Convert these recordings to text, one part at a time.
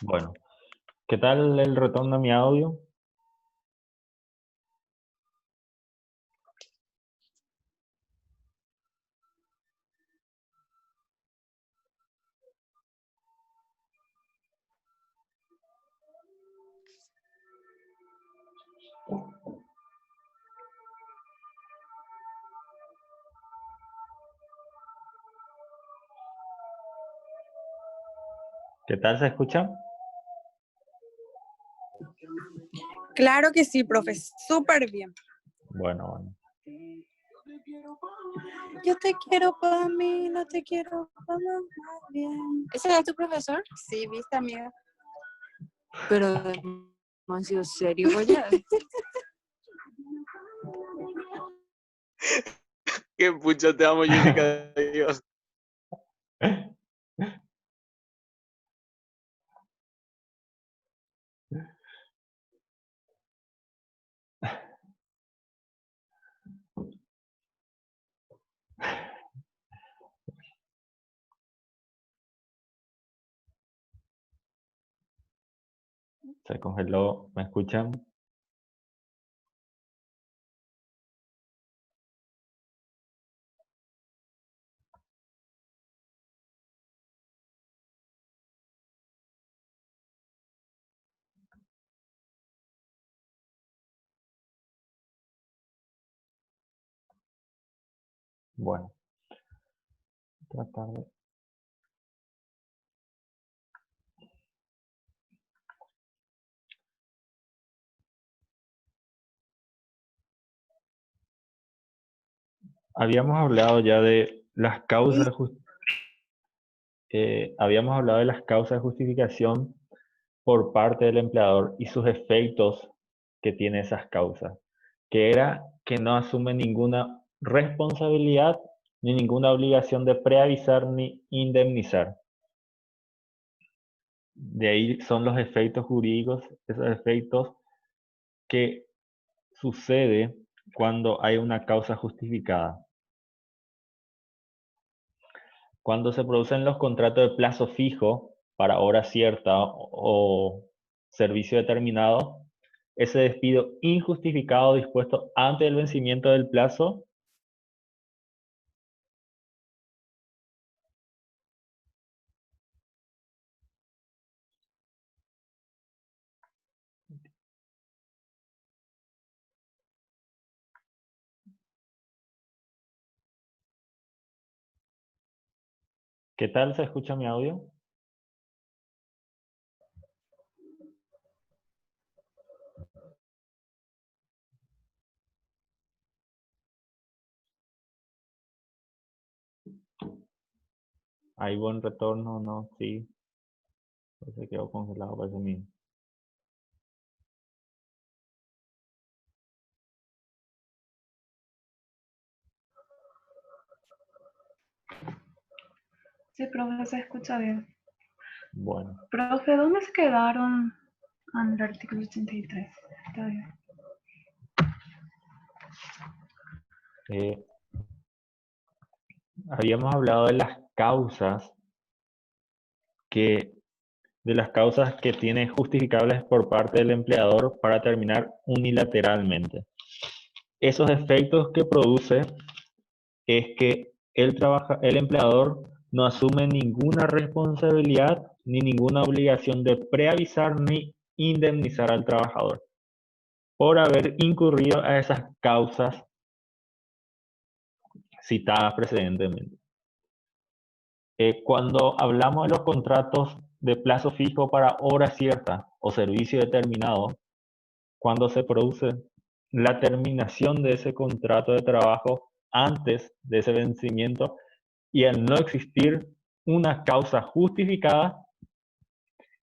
Bueno, ¿qué tal el retorno a mi audio? ¿Qué tal se escucha? Claro que sí, profe, súper bien. Bueno. Yo te quiero para mí, no te quiero para más bien. ¿Ese es tu profesor? Sí, viste, amiga. Pero no ha sido serio, oye. Qué pucha te amo, Jessica. Dios. Se congeló, ¿me escuchan? Bueno, tratar de... Habíamos hablado ya de las causas, habíamos hablado de las causas de justificación por parte del empleador y sus efectos que tiene esas causas, que era que no asume ninguna responsabilidad ni ninguna obligación de preavisar ni indemnizar. De ahí son los efectos jurídicos, esos efectos que sucede cuando hay una causa justificada. Cuando se producen los contratos de plazo fijo para hora cierta o servicio determinado, ese despido injustificado dispuesto antes del vencimiento del plazo ¿Qué tal se escucha mi audio? ¿Hay buen retorno? No, sí. Se quedó congelado, parece mío. Sí, profe, se escucha bien. Bueno, Profe, ¿dónde se quedaron en el artículo 83? Está bien. eh, habíamos hablado que, de las causas que tiene justificables por parte del empleador para terminar unilateralmente. Esos efectos que produce es que el empleador no asume ninguna responsabilidad ni ninguna obligación de preavisar ni indemnizar al trabajador por haber incurrido a esas causas citadas precedentemente. Cuando hablamos de los contratos de plazo fijo para hora cierta o servicio determinado, cuando se produce la terminación de ese contrato de trabajo antes de ese vencimiento y al no existir una causa justificada,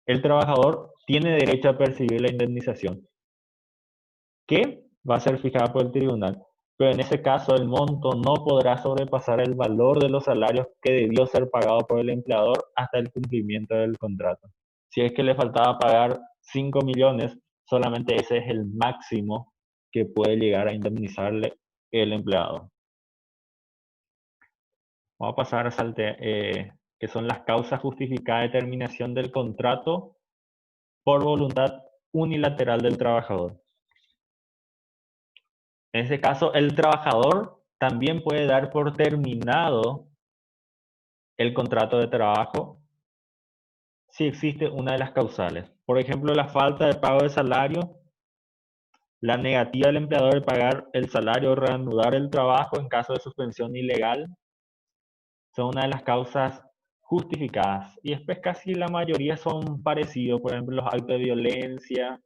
el trabajador tiene derecho a percibir la indemnización, que va a ser fijada por el tribunal, pero en ese caso el monto no podrá sobrepasar el valor de los salarios que debió ser pagado por el empleador hasta el cumplimiento del contrato. Si es que le faltaba pagar 5 millones, solamente ese es el máximo que puede llegar a indemnizarle el empleado. Vamos a pasar a que son las causas justificadas de terminación del contrato por voluntad unilateral del trabajador. En ese caso, el trabajador también puede dar por terminado el contrato de trabajo si existe una de las causales. Por ejemplo, la falta de pago de salario, la negativa del empleador de pagar el salario o reanudar el trabajo en caso de suspensión ilegal, son una de las causas justificadas. Y después casi la mayoría son parecidos, por ejemplo, los actos de violencia,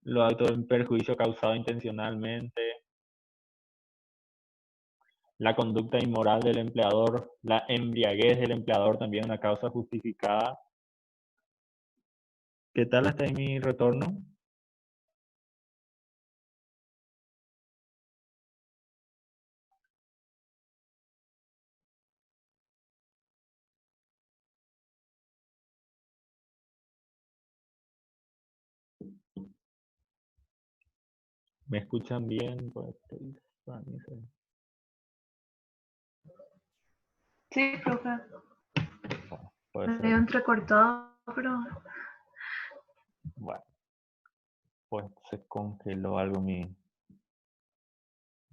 los actos de perjuicio causado intencionalmente, la conducta inmoral del empleador, la embriaguez del empleador también una causa justificada. ¿Qué tal hasta ahí mi retorno? ¿Me escuchan bien? Pues, Sí, profe. puede Medio ser. entrecortado, pero Bueno, pues se congeló algo mi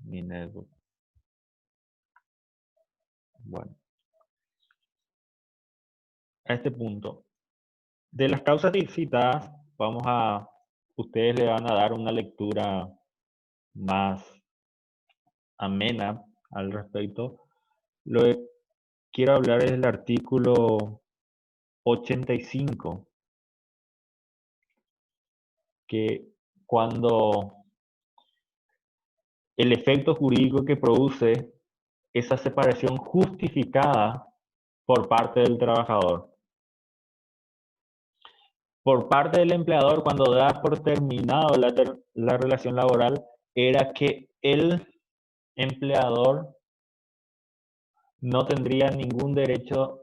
netbook. Bueno, a este punto, de las causas citadas, ustedes le van a dar una lectura más amena al respecto. Lo que quiero hablar es del artículo 85, que cuando el efecto jurídico que produce esa separación justificada por parte del trabajador. Por parte del empleador, cuando da por terminado la relación laboral, era que el empleador no tendría ningún derecho,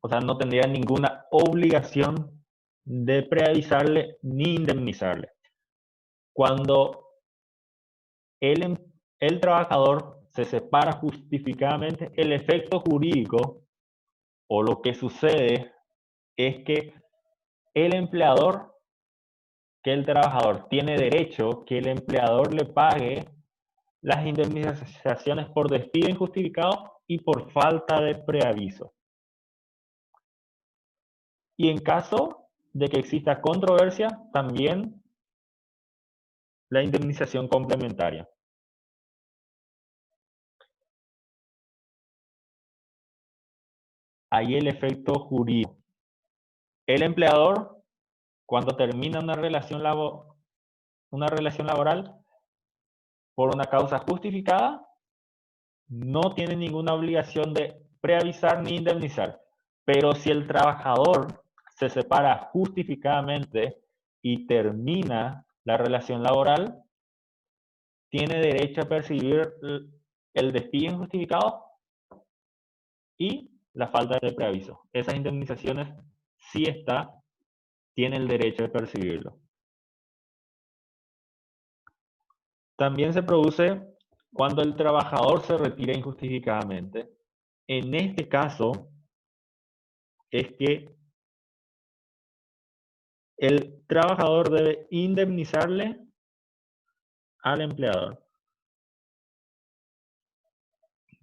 o sea, no tendría ninguna obligación de preavisarle ni indemnizarle. Cuando el trabajador se separa justificadamente, el efecto jurídico o lo que sucede es que el empleador, que el trabajador tiene derecho que el empleador le pague las indemnizaciones por despido injustificado y por falta de preaviso. Y en caso de que exista controversia, también la indemnización complementaria. Ahí el efecto jurídico. El empleador, cuando termina una relación laboral por una causa justificada, no tiene ninguna obligación de preavisar ni indemnizar. Pero si el trabajador se separa justificadamente y termina la relación laboral, tiene derecho a percibir el despido injustificado y la falta de preaviso. Esas indemnizaciones sí tiene el derecho de percibirlo. También se produce cuando el trabajador se retira injustificadamente. En este caso es que el trabajador debe indemnizarle al empleador,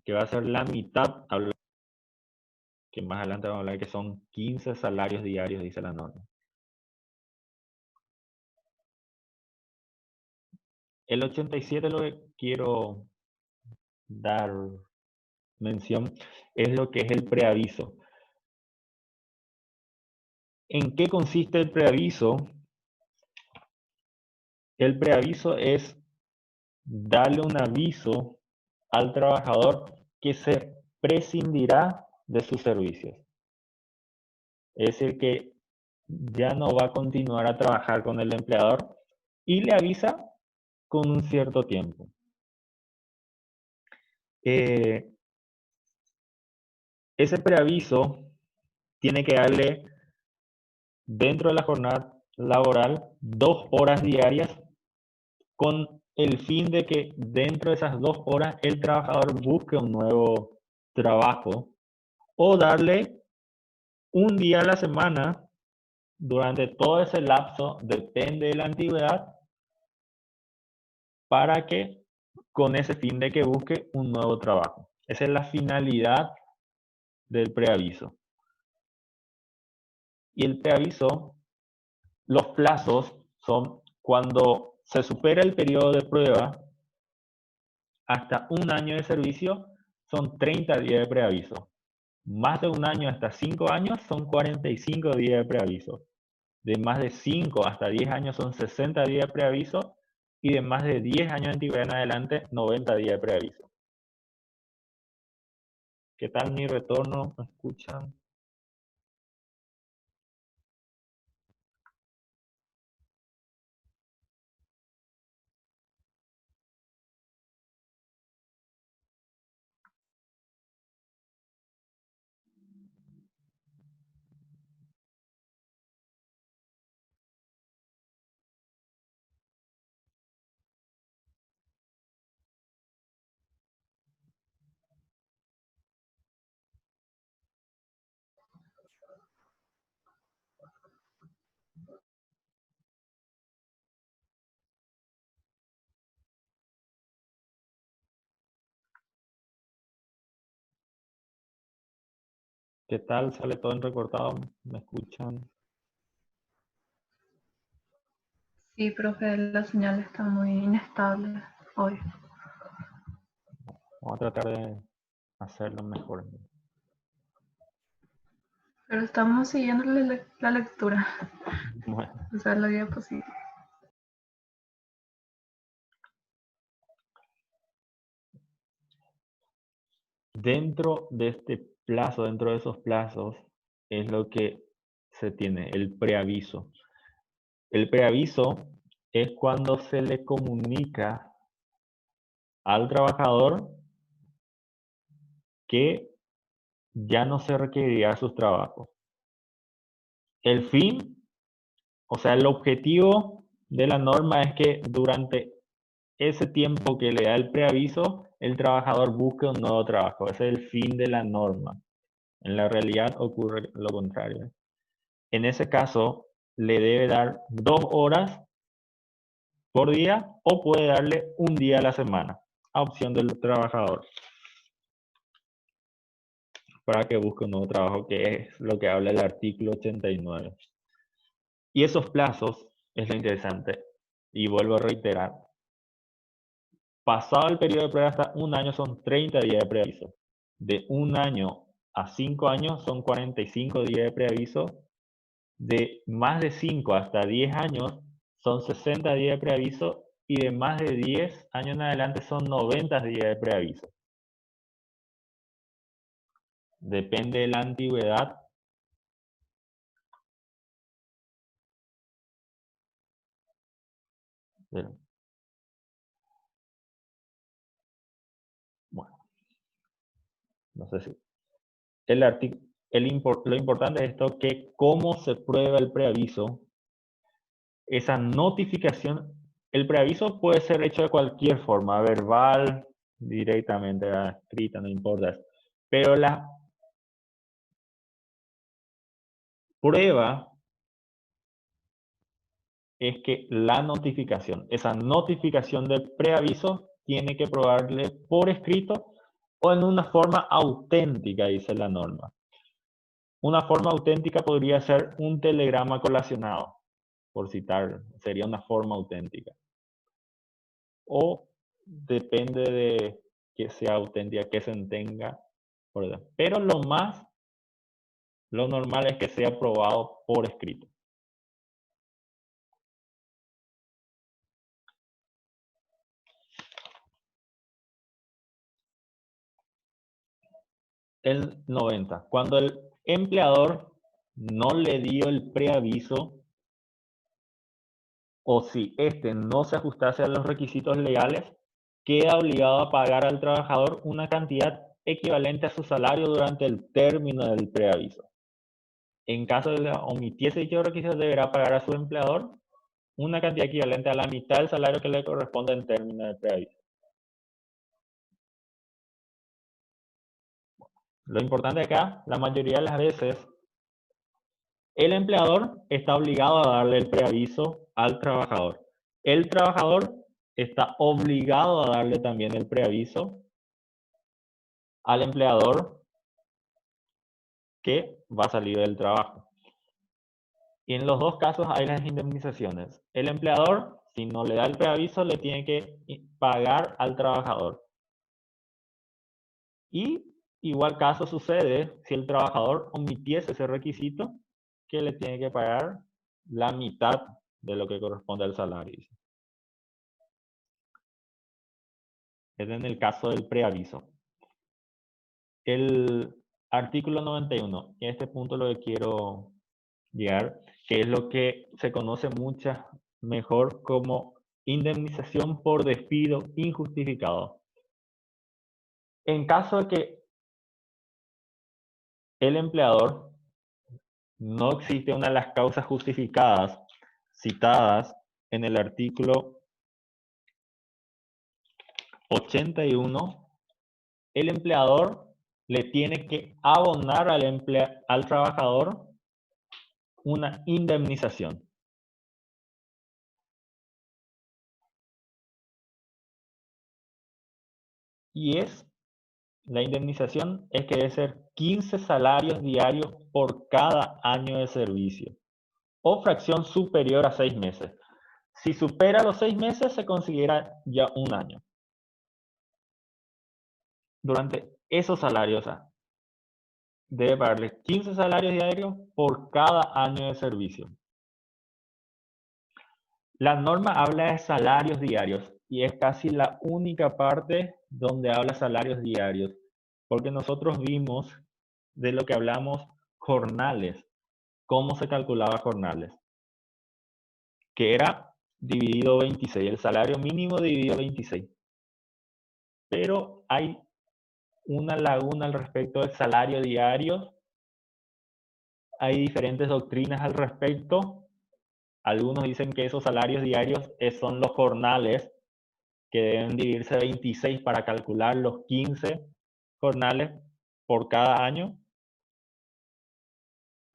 que va a ser la mitad, que más adelante vamos a hablar que son 15 salarios diarios, dice la norma. El 87 lo que quiero dar mención es lo que es el preaviso. ¿En qué consiste el preaviso? El preaviso es darle un aviso al trabajador que se prescindirá de sus servicios. Es decir, que ya no va a continuar a trabajar con el empleador y le avisa con un cierto tiempo. Ese preaviso tiene que darle dentro de la jornada laboral 2 horas diarias con el fin de que dentro de esas 2 horas el trabajador busque un nuevo trabajo o darle un día a la semana durante todo ese lapso depende de la antigüedad para que, con ese fin de que busque un nuevo trabajo. Esa es la finalidad del preaviso. Y el preaviso, los plazos son cuando se supera el periodo de prueba hasta un año de servicio, son 30 días de preaviso. Más de un año hasta 5 años son 45 días de preaviso. De más de 5 hasta 10 años son 60 días de preaviso. Y de más de 10 años de antigüedad en adelante, 90 días de preaviso. ¿Qué tal mi retorno? ¿Me escuchan? ¿Qué tal? ¿Sale todo en recortado? ¿Me escuchan? Sí, profe, la señal está muy inestable hoy. Vamos a tratar de hacerlo mejor. Pero estamos siguiendo la lectura, Bueno, o sea, la diapositiva. dentro de este plazo, dentro de esos plazos, es lo que se tiene, el preaviso. El preaviso es cuando se le comunica al trabajador que ya no se requerirá sus trabajos. El fin, o sea, el objetivo de la norma es que durante ese tiempo que le da el preaviso, el trabajador busque un nuevo trabajo. Ese es el fin de la norma. En la realidad ocurre lo contrario. En ese caso, le debe dar 2 horas por día o puede darle un día a la semana, a opción del trabajador, para que busque un nuevo trabajo, que es lo que habla el artículo 89. Y esos plazos es lo interesante. Y vuelvo a reiterar, pasado el periodo de prueba hasta un año son 30 días de preaviso. De un año a 5 años son 45 días de preaviso. De más de 5 hasta 10 años son 60 días de preaviso y de más de 10 años en adelante son 90 días de preaviso. Depende de la antigüedad. Bueno, no sé si lo importante de esto es que cómo se prueba el preaviso, esa notificación, el preaviso puede ser hecho de cualquier forma, verbal, directamente, escrita, no importa. Pero la prueba es que esa notificación del preaviso tiene que probarle por escrito o en una forma auténtica, dice la norma. Una forma auténtica podría ser un telegrama colacionado, por citar, sería una forma auténtica. O depende de que sea auténtica, que se tenga. Pero lo normal es que sea aprobado por escrito. El 90. Cuando el empleador no le dio el preaviso o si éste no se ajustase a los requisitos legales, queda obligado a pagar al trabajador una cantidad equivalente a su salario durante el término del preaviso. En caso de omitirse dichos requisitos, deberá pagar a su empleador una cantidad equivalente a la mitad del salario que le corresponde en términos de preaviso. Lo importante acá, la mayoría de las veces, El empleador está obligado a darle el preaviso al trabajador. El trabajador está obligado a darle también el preaviso al empleador que va a salir del trabajo. Y en los dos casos hay las indemnizaciones. El empleador, si no le da el preaviso, le tiene que pagar al trabajador. Y igual caso sucede si el trabajador omitiese ese requisito, que le tiene que pagar la mitad de lo que corresponde al salario. Es en el caso del preaviso. El artículo 91, y a este punto lo que quiero llegar, que es lo que se conoce mucho mejor como indemnización por despido injustificado. En caso de que el empleador no existe una de las causas justificadas citadas en el artículo 81, el empleador le tiene que abonar al trabajador una indemnización. Y la indemnización es que debe ser 15 salarios diarios por cada año de servicio o fracción superior a 6 meses. Si supera los 6 meses, se considera ya un año. Durante esos salarios, debe pagarle 15 salarios diarios por cada año de servicio. La norma habla de salarios diarios y es casi la única parte donde habla salarios diarios, porque nosotros vimos de lo que hablamos jornales, cómo se calculaba jornales, que era dividido 26, el salario mínimo dividido 26. Pero hay una laguna al respecto del salario diario. Hay diferentes doctrinas al respecto. Algunos dicen que esos salarios diarios son los jornales, que deben dividirse 26 para calcular los 15 jornales por cada año.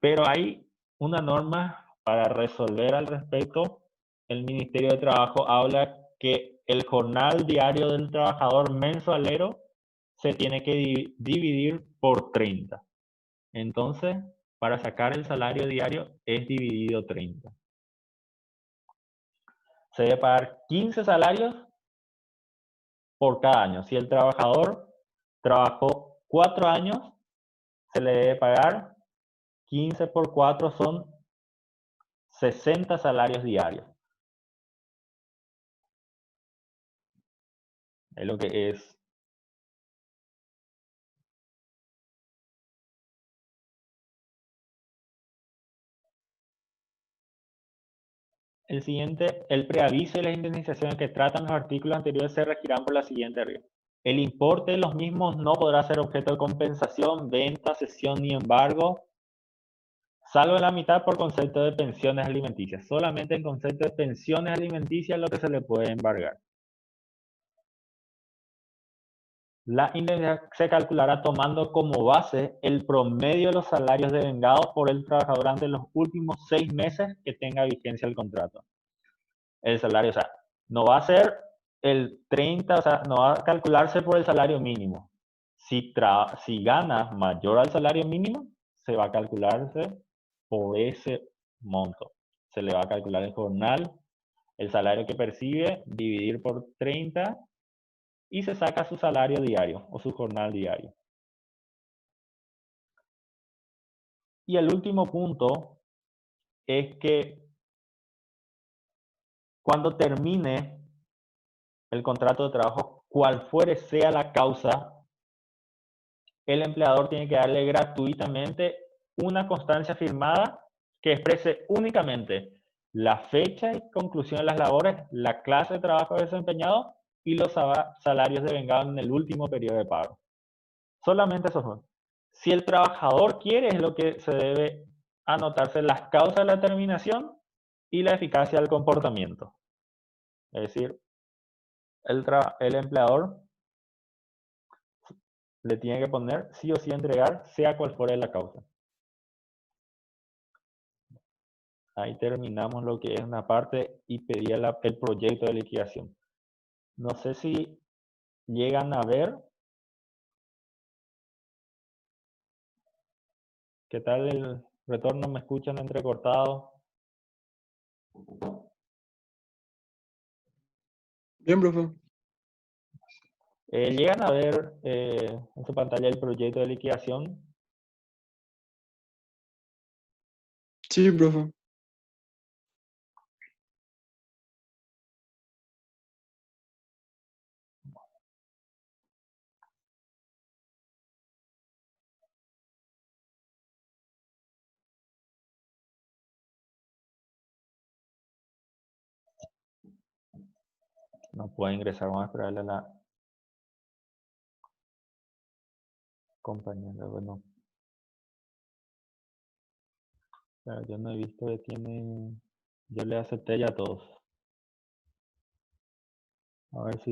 Pero hay una norma para resolver al respecto. El Ministerio de Trabajo habla que el jornal diario del trabajador mensualero se tiene que dividir por 30. Entonces, para sacar el salario diario es dividido 30. Se debe pagar 15 salarios por cada año. Si el trabajador trabajó 4 años, se le debe pagar 15 por 4 son 60 salarios diarios. Es lo que es. El siguiente, el preaviso y las indemnizaciones que tratan los artículos anteriores se regirán por la siguiente regla. El importe de los mismos no podrá ser objeto de compensación, venta, cesión ni embargo, salvo en la mitad por concepto de pensiones alimenticias. Solamente en concepto de pensiones alimenticias es lo que se le puede embargar. La indemnización se calculará tomando como base el promedio de los salarios devengados por el trabajador durante los últimos 6 meses que tenga vigencia el contrato. El salario, o sea, no va a ser el 30, o sea, no va a calcularse por el salario mínimo. Si gana mayor al salario mínimo, se va a calcularse por ese monto. Se le va a calcular el jornal, el salario que percibe, dividir por 30 y se saca su salario diario o su jornal diario. Y el último punto es que cuando termine el contrato de trabajo, cual fuere sea la causa, el empleador tiene que darle gratuitamente una constancia firmada que exprese únicamente la fecha y conclusión de las labores, la clase de trabajo desempeñado y los salarios devengados en el último periodo de pago. Solamente esos dos. Si el trabajador quiere, es lo que se debe anotarse las causas de la terminación y la eficacia del comportamiento. Es decir, el empleador le tiene que poner sí o sí entregar, sea cual fuera la causa. Ahí terminamos lo que es una parte y pedía el proyecto de liquidación. No sé si llegan a ver. ¿Qué tal el retorno? ¿Me escuchan entrecortado? Bien, profe. ¿Llegan a ver en su pantalla el proyecto de liquidación? Sí, profe. No puede ingresar, vamos a esperarle a la compañera. Bueno, claro, yo no he visto que tiene. Yo le acepté ya a todos. A ver si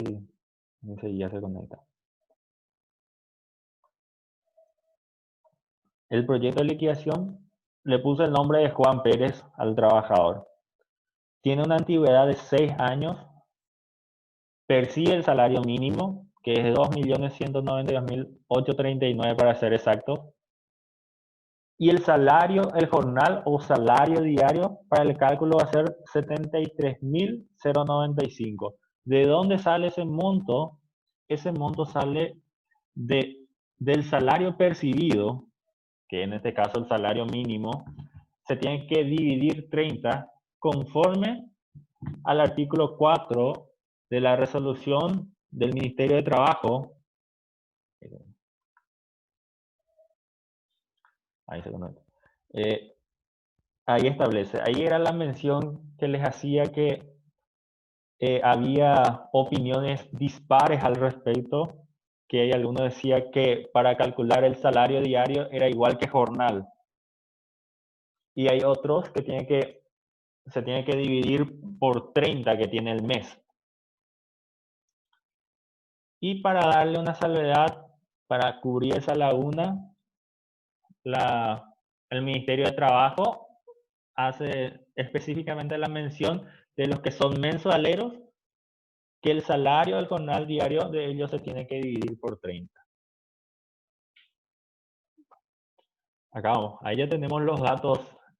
enseguida se conecta. El proyecto de liquidación le puse el nombre de Juan Pérez al trabajador. Tiene una antigüedad de 6 años. Percibe el salario mínimo, que es de 2.192.839 para ser exacto. Y el salario, el jornal o salario diario para el cálculo va a ser 73.095. ¿De dónde sale ese monto? Ese monto sale del salario percibido, que en este caso el salario mínimo, se tiene que dividir 30 conforme al artículo 4 de la resolución del Ministerio de Trabajo. Ahí se conecta. Ahí establece, ahí era la mención que les hacía que había opiniones dispares al respecto, que hay alguno decía que para calcular el salario diario era igual que jornal. Y hay otros que se tiene que dividir por 30 que tiene el mes. Y para darle una salvedad, para cubrir esa laguna, el Ministerio de Trabajo hace específicamente la mención de los que son mensualeros, que el salario del jornal diario de ellos se tiene que dividir por 30. Acá vamos, ahí ya tenemos los datos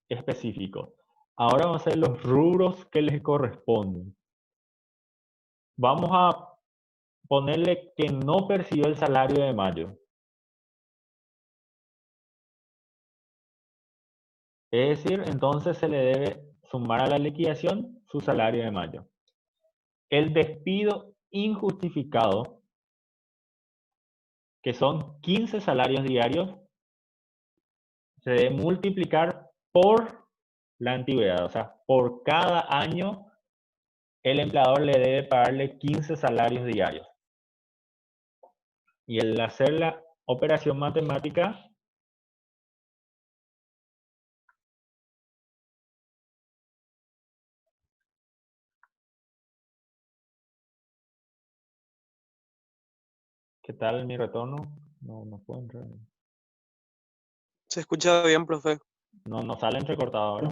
específicos. Ahora vamos a hacer los rubros que les corresponden. Vamos a ponerle que no percibió el salario de mayo. Es decir, entonces se le debe sumar a la liquidación su salario de mayo. El despido injustificado, que son 15 salarios diarios, se debe multiplicar por la antigüedad. O sea, por cada año el empleador le debe pagarle 15 salarios diarios. Y al hacer la operación matemática, ¿qué tal mi retorno? No puedo entrar. Se escucha bien, profe. No sale entrecortado ahora.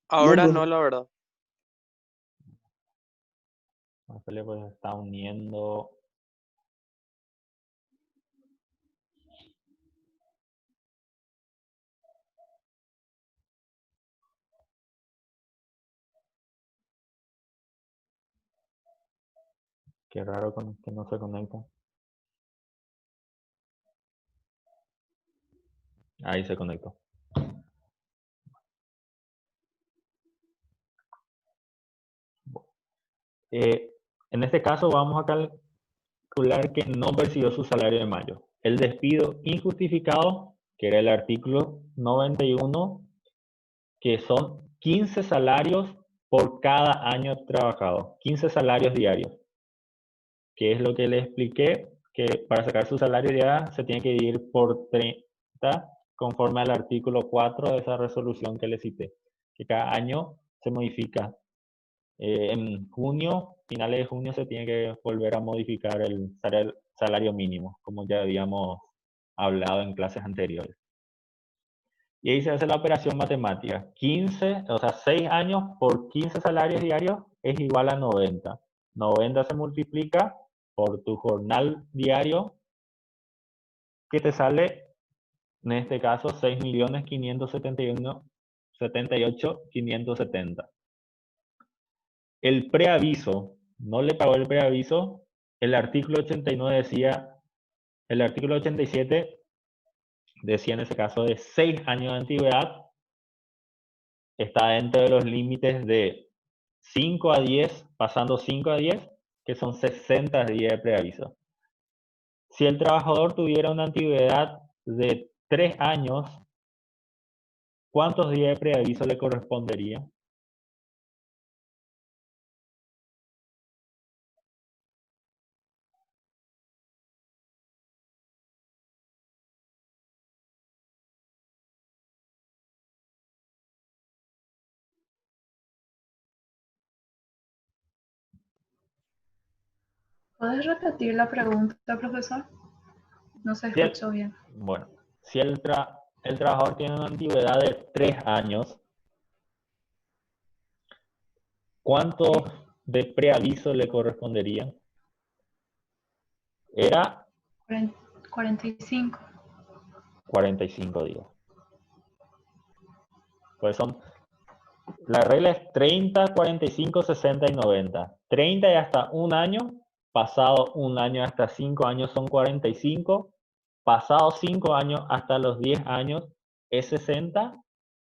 Ahora Bien, no, profe. la verdad. Se pues está uniendo. Qué raro que no se conecta. Ahí se conectó. En este caso vamos a calcular que no percibió su salario de mayo. El despido injustificado, que era el artículo 91, que son 15 salarios por cada año trabajado. 15 salarios diarios. Que es lo que le expliqué, que para sacar su salario diario se tiene que dividir por 30 conforme al artículo 4 de esa resolución que le cité. Que cada año se modifica. En junio, finales de junio, se tiene que volver a modificar el salario mínimo, como ya habíamos hablado en clases anteriores. Y ahí se hace la operación matemática. 15, o sea, 6 años por 15 salarios diarios es igual a 90. 90 se multiplica por tu jornal diario, que te sale, en este caso, 6.578.570. El preaviso, no le pagó el preaviso. El artículo 89 decía, el artículo 87 decía en ese caso de 6 años de antigüedad, está dentro de los límites de 5 a 10, pasando 5 a 10, que son 60 días de preaviso. Si el trabajador tuviera una antigüedad de 3 años, ¿cuántos días de preaviso le correspondería? ¿Puedes repetir la pregunta, profesor? No se Si el- escuchó bien. bueno, si el trabajador tiene una antigüedad de 3 años, ¿cuántos de preaviso le correspondería? Era 45. 45 días. Pues la regla es 30, 45, 60 y 90. 30 y hasta un año, pasado un año hasta 5 años son 45, pasado 5 años hasta los 10 años es 60,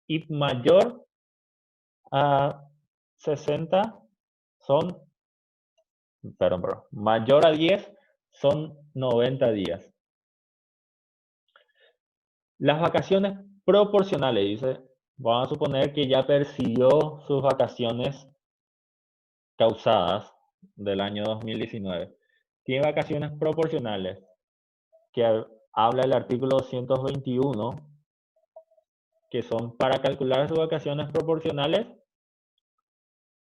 y mayor a 60 son, perdón, mayor a 10 son 90 días. Las vacaciones proporcionales, dice, vamos a suponer que ya percibió sus vacaciones causadas del año 2019. Tiene vacaciones proporcionales, que habla el artículo 221, que son para calcular sus vacaciones proporcionales.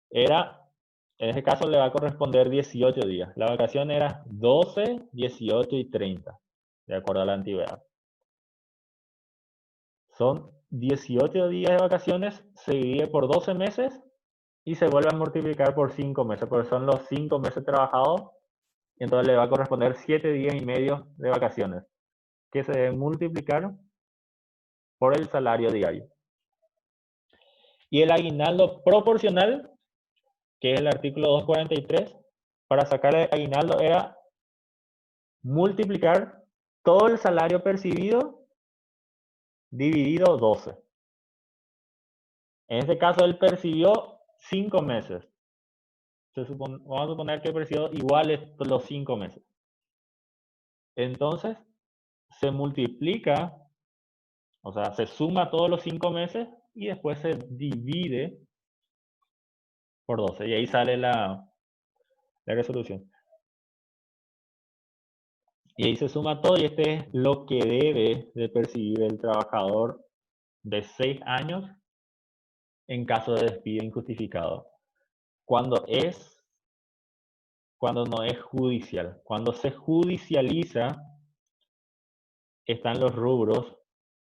En este caso le va a corresponder 18 días. La vacación era 12, 18 y 30, de acuerdo a la antigüedad. Son 18 días de vacaciones, se divide por 12 meses y se vuelve a multiplicar por 5 meses, porque son los 5 meses trabajados, y entonces le va a corresponder 7 días y medio de vacaciones, que se deben multiplicar por el salario diario. Y el aguinaldo proporcional, que es el artículo 243, para sacar el aguinaldo era multiplicar todo el salario percibido dividido 12. En este caso él percibió 5 meses. Vamos a suponer que percibió iguales los 5 meses. Entonces se multiplica, o sea, se suma todos los 5 meses y después se divide por 12. Y ahí sale la resolución. Y ahí se suma todo, y este es lo que debe de percibir el trabajador de 6 años en caso de despido injustificado. Cuando no es judicial. Cuando se judicializa, están los rubros,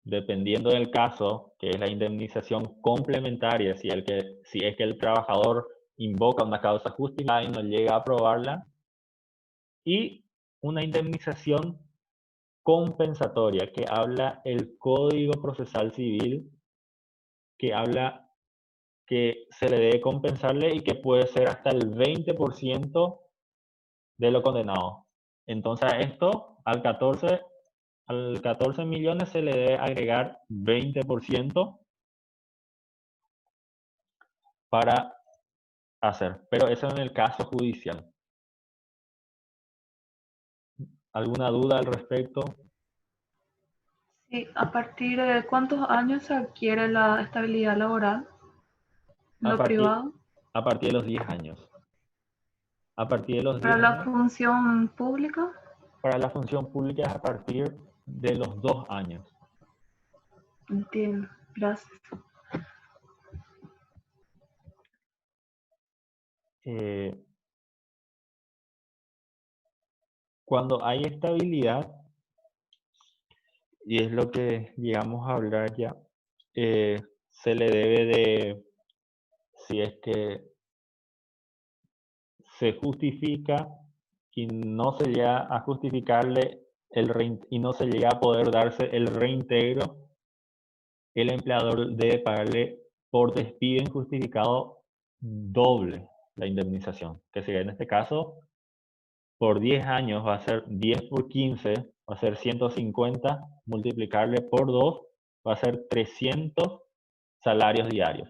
dependiendo del caso, que es la indemnización complementaria, si es que el trabajador invoca una causa justificada y no llega a aprobarla, y una indemnización compensatoria, que habla el Código Procesal Civil, que habla que se le debe compensarle y que puede ser hasta el 20% de lo condenado. Entonces a esto, al 14 millones se le debe agregar 20% para hacer. Pero eso en el caso judicial. ¿Alguna duda al respecto? Sí, ¿a partir de cuántos años se adquiere la estabilidad laboral? A ¿Lo partir, privado? a partir de los 10 años. A partir de los ¿Para 10 la años. función pública? Para la función pública es a partir de los 2 años. Entiendo, gracias. Cuando hay estabilidad, y es lo que llegamos a hablar ya, se le debe de, si es que se justifica y no se llega a justificarle y no se llega a poder darse el reintegro, el empleador debe pagarle por despido injustificado doble la indemnización, que sería en este caso por 10 años va a ser 10 por 15, va a ser 150, multiplicarle por 2 va a ser 300 salarios diarios.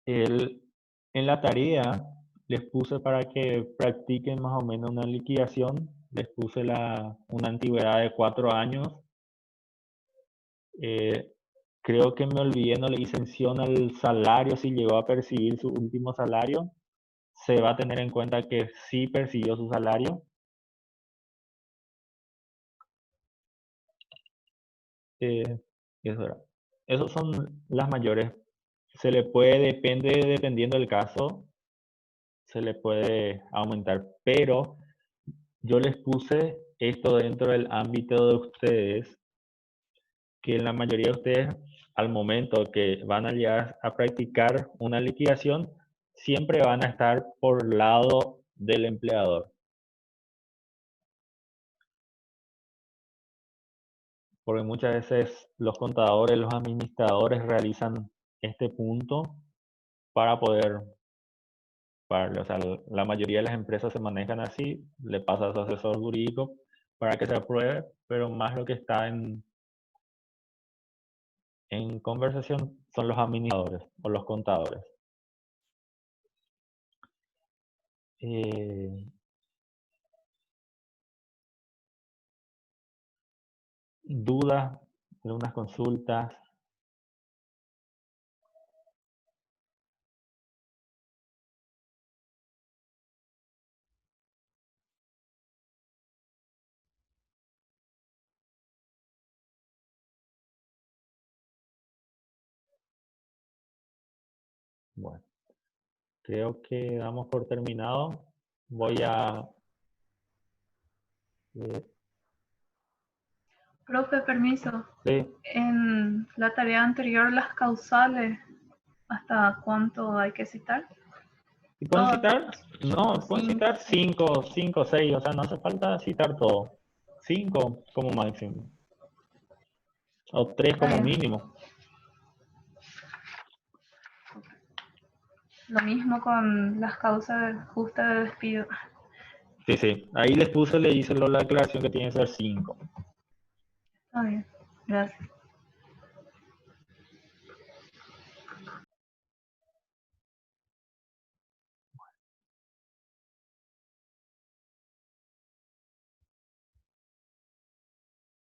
En la tarea les puse para que practiquen más o menos una liquidación, les puse una antigüedad de 4 años. Creo que me olvidé, no le hice mención al salario, si llegó a percibir su último salario. Se va a tener en cuenta que sí percibió su salario. Eso era. Esos son las mayores. Se le puede, dependiendo del caso, se le puede aumentar, pero yo les puse esto dentro del ámbito de ustedes, que la mayoría de ustedes, al momento que van a llegar a practicar una liquidación, siempre van a estar por lado del empleador. Porque muchas veces los contadores, los administradores realizan este punto para poder pagarle. O sea, la mayoría de las empresas se manejan así, le pasa a su asesor jurídico para que se apruebe, pero más lo que está en conversación son los administradores o los contadores. ¿Dudas? ¿Algunas consultas? Bueno, creo que damos por terminado. Voy a... Profe, permiso. sí. En la tarea anterior, las causales, ¿hasta cuánto hay que citar? ¿Y pueden Todas. citar? No, pueden citar 5, 6, o sea, no hace falta citar todo. 5 como máximo. O 3 como mínimo. Lo mismo con las causas justas de despido. Sí, sí. Ahí les puse, le hice la aclaración que tiene que ser 5. Está bien, gracias.